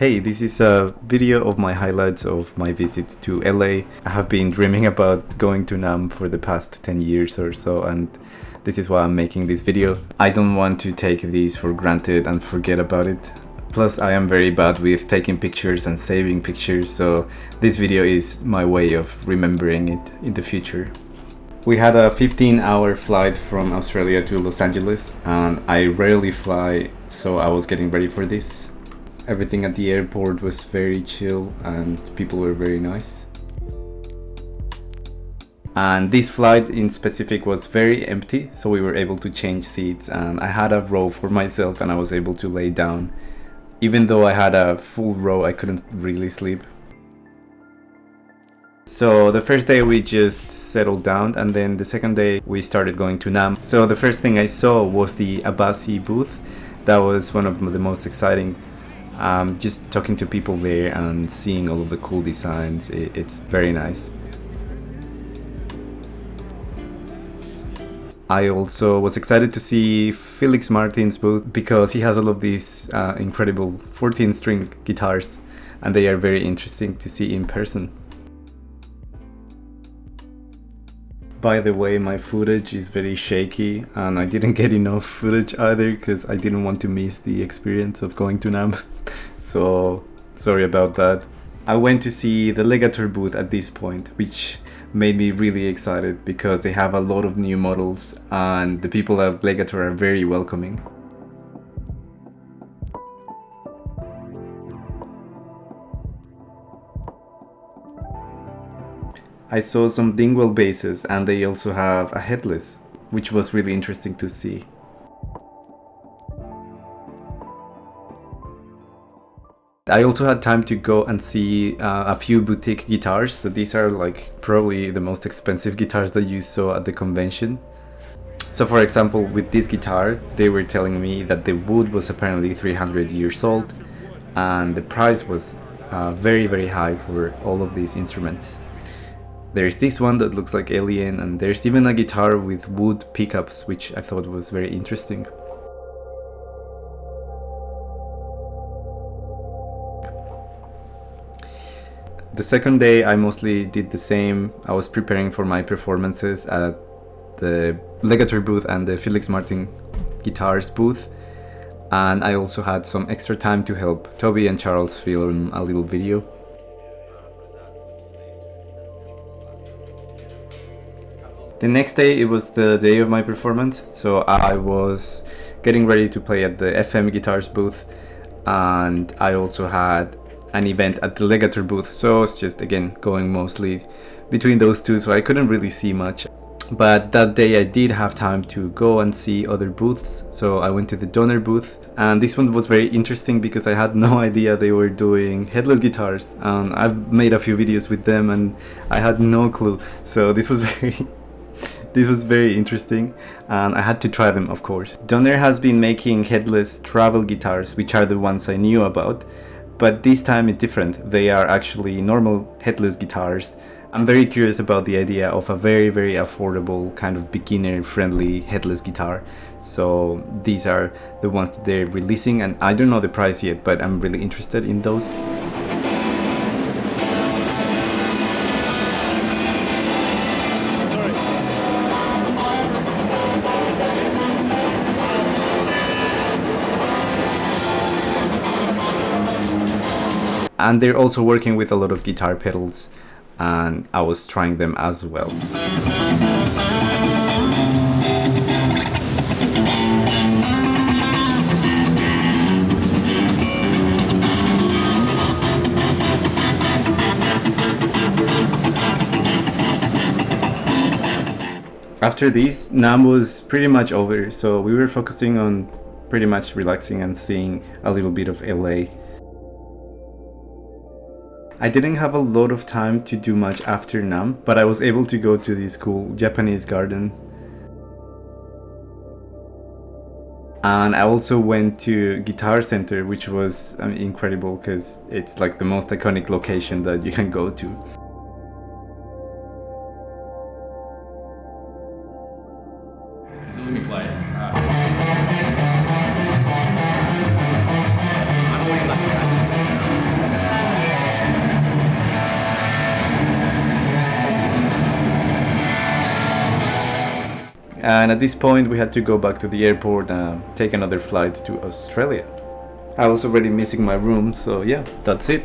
Hey, this is a video of my highlights of my visit to LA. I have been dreaming about going to NAMM for the past 10 years or so, and this is why I'm making this video. I don't want to take these for granted and forget about it. Plus, I am very bad with taking pictures and saving pictures, so this video is my way of remembering it in the future. We had a 15-hour flight from Australia to Los Angeles, and I rarely fly, so I was getting ready for this. Everything at the airport was very chill and people were very nice. And this flight in specific was very empty, so we were able to change seats, and I had a row for myself and I was able to lay down. Even though I had a full row, I couldn't really sleep. So the first day we just settled down, and then the second day we started going to NAMM. So the first thing I saw was the Abbasi booth. That was one of the most exciting. Just talking to people there and seeing all of the cool designs, it's very nice. I also was excited to see Felix Martin's booth because he has all of these incredible 14-string guitars, and they are very interesting to see in person. By the way, my footage is very shaky and I didn't get enough footage either because I didn't want to miss the experience of going to NAMM. So sorry about that. I went to see the Legator booth at this point, which made me really excited because they have a lot of new models and the people at Legator are very welcoming. I saw some Dingwall basses, and they also have a headless, which was really interesting to see. I also had time to go and see a few boutique guitars, so these are like probably the most expensive guitars that you saw at the convention. So for example, with this guitar, they were telling me that the wood was apparently 300 years old, and the price was very high for all of these instruments. There's this one that looks like alien, and there's even a guitar with wood pickups, which I thought was very interesting. The second day I mostly did the same. I was preparing for my performances at the Legator booth and the Felix Martin guitars booth, and I also had some extra time to help Toby and Charles film a little video. The next day, it was the day of my performance, so I was getting ready to play at the FM Guitars booth, and I also had an event at the Legator booth, so I was just again going mostly between those two, so I couldn't really see much. But that day I did have time to go and see other booths, so I went to the Donner booth, and this one was very interesting because I had no idea they were doing headless guitars, and I've made a few videos with them and I had no clue, so this was very interesting, and I had to try them, of course. Donner has been making headless travel guitars, which are the ones I knew about, but this time is different. They are actually normal headless guitars. I'm very curious about the idea of a very affordable, kind of beginner-friendly headless guitar. So these are the ones that they're releasing, and I don't know the price yet, but I'm really interested in those. And they're also working with a lot of guitar pedals, and I was trying them as well. After this, NAMM was pretty much over, so we were focusing on pretty much relaxing and seeing a little bit of LA. I didn't have a lot of time to do much after NAMM, but I was able to go to this cool Japanese garden. And I also went to Guitar Center, which was incredible because it's like the most iconic location that you can go to. Let me play it. I'm And at this point, we had to go back to the airport and take another flight to Australia. I was already missing my room, so yeah, that's it.